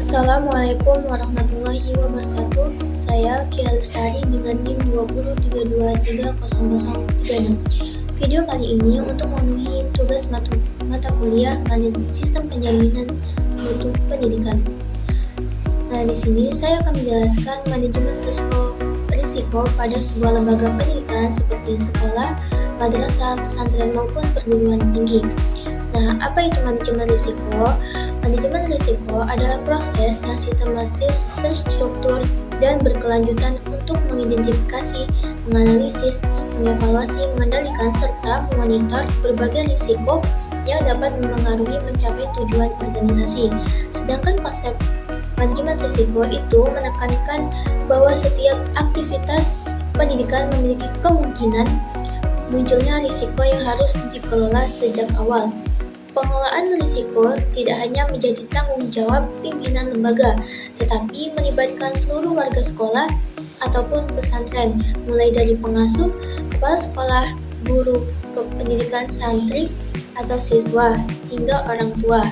Assalamualaikum warahmatullahi wabarakatuh. Saya Fia Lestari dengan NIM 2032230036. Video kali ini untuk memenuhi tugas mata kuliah Manajemen Sistem Penjaminan Mutu Pendidikan. Nah, di sini saya akan menjelaskan manajemen risiko pada sebuah lembaga pendidikan seperti sekolah, madrasah, pesantren maupun perguruan tinggi. Nah, apa itu manajemen risiko? Manajemen risiko adalah proses yang sistematis, terstruktur, dan berkelanjutan untuk mengidentifikasi, menganalisis, mengevaluasi, mengendalikan, serta memonitor berbagai risiko yang dapat mempengaruhi mencapai tujuan organisasi. Sedangkan konsep manajemen risiko itu menekankan bahwa setiap aktivitas pendidikan memiliki kemungkinan munculnya risiko yang harus dikelola sejak awal. Pengelolaan risiko tidak hanya menjadi tanggung jawab pimpinan lembaga, tetapi melibatkan seluruh warga sekolah ataupun pesantren, mulai dari pengasuh, kepala sekolah, guru, kependidikan santri atau siswa, hingga orang tua.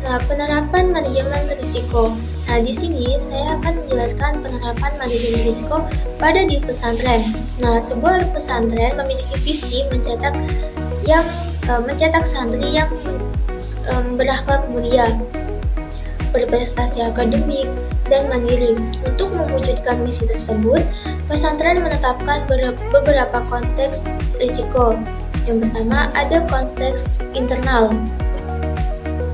Nah, penerapan manajemen risiko. Nah, di sini saya akan menjelaskan penerapan manajemen risiko pada di pesantren. Nah, sebuah pesantren memiliki visi mencetak santri yang berakhlak mulia, berprestasi akademik, dan mandiri. Untuk mewujudkan misi tersebut, pesantren menetapkan beberapa konteks risiko. Yang pertama, ada konteks internal.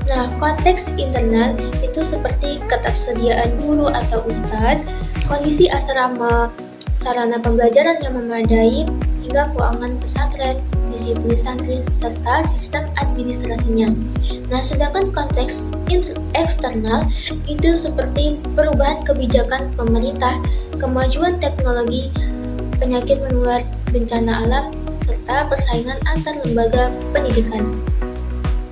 Nah, konteks internal itu seperti ketersediaan guru atau ustadz, kondisi asrama, sarana pembelajaran yang memadai, hingga keuangan pesantren, disiplin santri, serta sistem administrasinya. Nah, sedangkan konteks eksternal itu seperti perubahan kebijakan pemerintah, kemajuan teknologi, penyakit menular, bencana alam, serta persaingan antar lembaga pendidikan.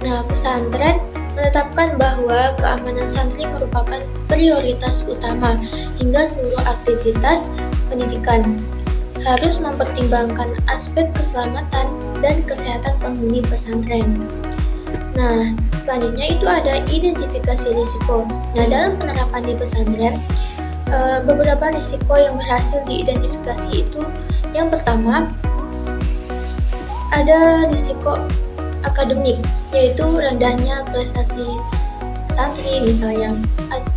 Nah, pesantren menetapkan bahwa keamanan santri merupakan prioritas utama hingga seluruh aktivitas pendidikan harus mempertimbangkan aspek keselamatan dan kesehatan penghuni pesantren. Nah, selanjutnya itu ada identifikasi risiko. Nah, dalam penerapan di pesantren, beberapa risiko yang berhasil diidentifikasi itu, yang pertama, ada risiko akademik, yaitu rendahnya prestasi santri misalnya.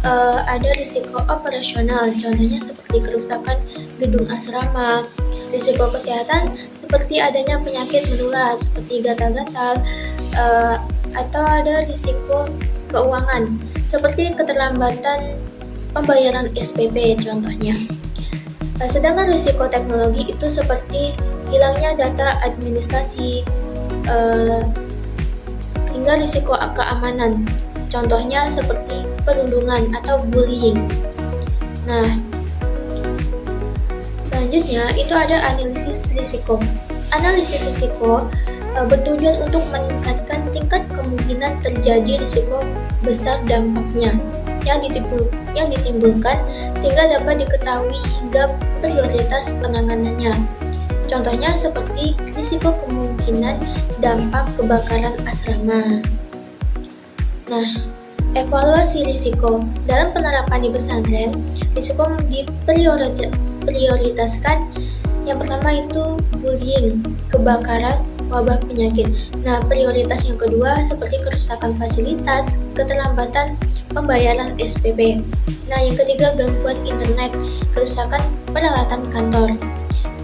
Ada risiko operasional, contohnya seperti kerusakan gedung asrama. Risiko kesehatan seperti adanya penyakit menular seperti gatal-gatal, atau ada risiko keuangan seperti keterlambatan pembayaran SPP contohnya. Sedangkan risiko teknologi itu seperti hilangnya data administrasi, hingga risiko keamanan, contohnya seperti perundungan atau bullying. Nah, selanjutnya itu ada analisis risiko. Analisis risiko bertujuan untuk meningkatkan tingkat kemungkinan terjadi risiko besar dampaknya yang ditimbulkan sehingga dapat diketahui hingga prioritas penanganannya. Contohnya seperti risiko kemungkinan dampak kebakaran asrama. Nah, evaluasi risiko. Dalam penerapan di pesantren, risiko diprioritaskan. Yang pertama itu bullying, kebakaran, wabah penyakit. Nah, prioritas yang kedua seperti kerusakan fasilitas, keterlambatan pembayaran SPP. Nah, yang ketiga gangguan internet, kerusakan peralatan kantor.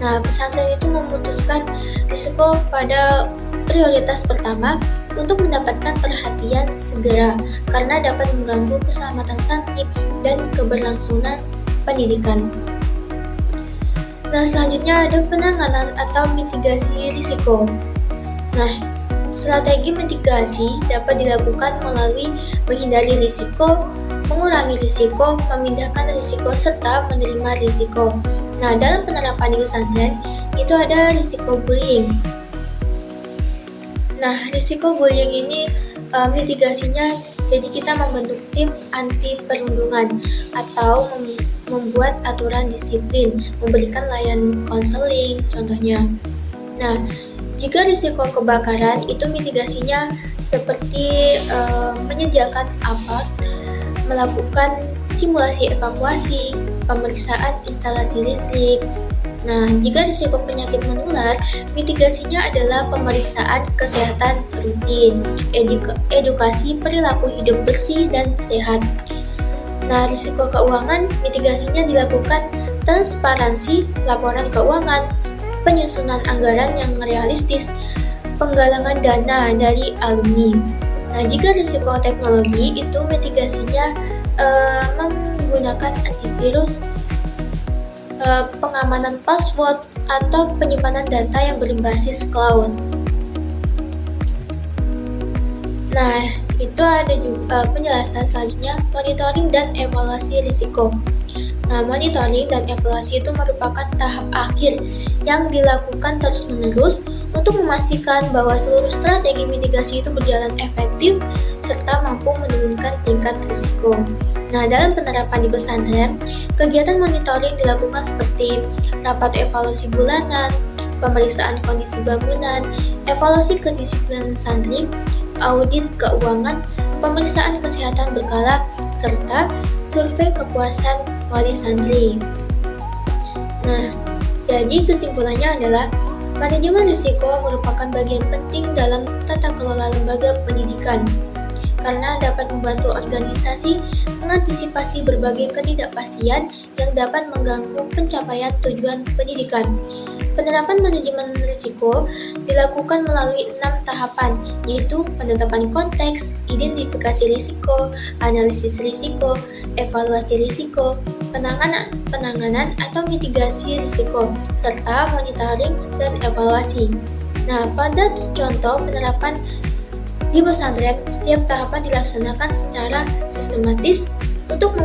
Nah, pesantren itu memutuskan risiko pada prioritas pertama untuk mendapatkan perhatian segera karena dapat mengganggu keselamatan santri dan keberlangsungan pendidikan. Nah, selanjutnya ada penanganan atau mitigasi risiko. Nah, strategi mitigasi dapat dilakukan melalui menghindari risiko, mengurangi risiko, memindahkan risiko, serta menerima risiko. Nah, dalam penerapan di pesantren itu ada risiko bullying. Nah, risiko bullying ini mitigasinya jadi kita membentuk tim anti perundungan atau membuat aturan disiplin, memberikan layanan konseling contohnya. Nah, jika risiko kebakaran itu mitigasinya seperti menyediakan apa, melakukan simulasi evakuasi, pemeriksaan instalasi listrik. Nah, jika risiko penyakit menular, mitigasinya adalah pemeriksaan kesehatan rutin, edukasi perilaku hidup bersih dan sehat. Nah, risiko keuangan, mitigasinya dilakukan transparansi laporan keuangan, penyusunan anggaran yang realistis, penggalangan dana dari alumni. Nah, jika risiko teknologi itu mitigasinya menggunakan antivirus, pengamanan password, atau penyimpanan data yang berbasis cloud. Nah, itu ada juga penjelasan selanjutnya, monitoring dan evaluasi risiko. Nah, monitoring dan evaluasi itu merupakan tahap akhir yang dilakukan terus-menerus untuk memastikan bahwa seluruh strategi mitigasi itu berjalan efektif serta mampu menurunkan tingkat risiko. Nah, dalam penerapan di pesantren, kegiatan monitoring dilakukan seperti rapat evaluasi bulanan, pemeriksaan kondisi bangunan, evaluasi kedisiplinan santri, audit keuangan, pemeriksaan kesehatan berkala, serta survei kepuasan wali santri. Nah, jadi kesimpulannya adalah manajemen risiko merupakan bagian penting dalam tata kelola lembaga pendidikan karena dapat membantu organisasi mengantisipasi berbagai ketidakpastian yang dapat mengganggu pencapaian tujuan pendidikan. Penerapan manajemen risiko dilakukan melalui 6 tahapan, yaitu penetapan konteks, identifikasi risiko, analisis risiko, evaluasi risiko, penanganan atau mitigasi risiko, serta monitoring dan evaluasi. Nah, pada contoh penerapan di pesantren, setiap tahapan dilaksanakan secara sistematis untuk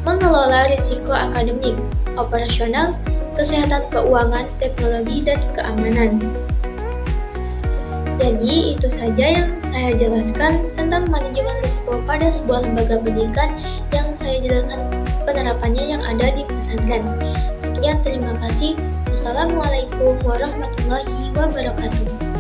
mengelola risiko akademik, operasional, kesehatan keuangan, teknologi, dan keamanan. Jadi, itu saja yang saya jelaskan tentang manajemen risiko pada sebuah lembaga pendidikan yang saya jelaskan penerapannya yang ada di pesantren. Sekian, terima kasih. Wassalamualaikum warahmatullahi wabarakatuh.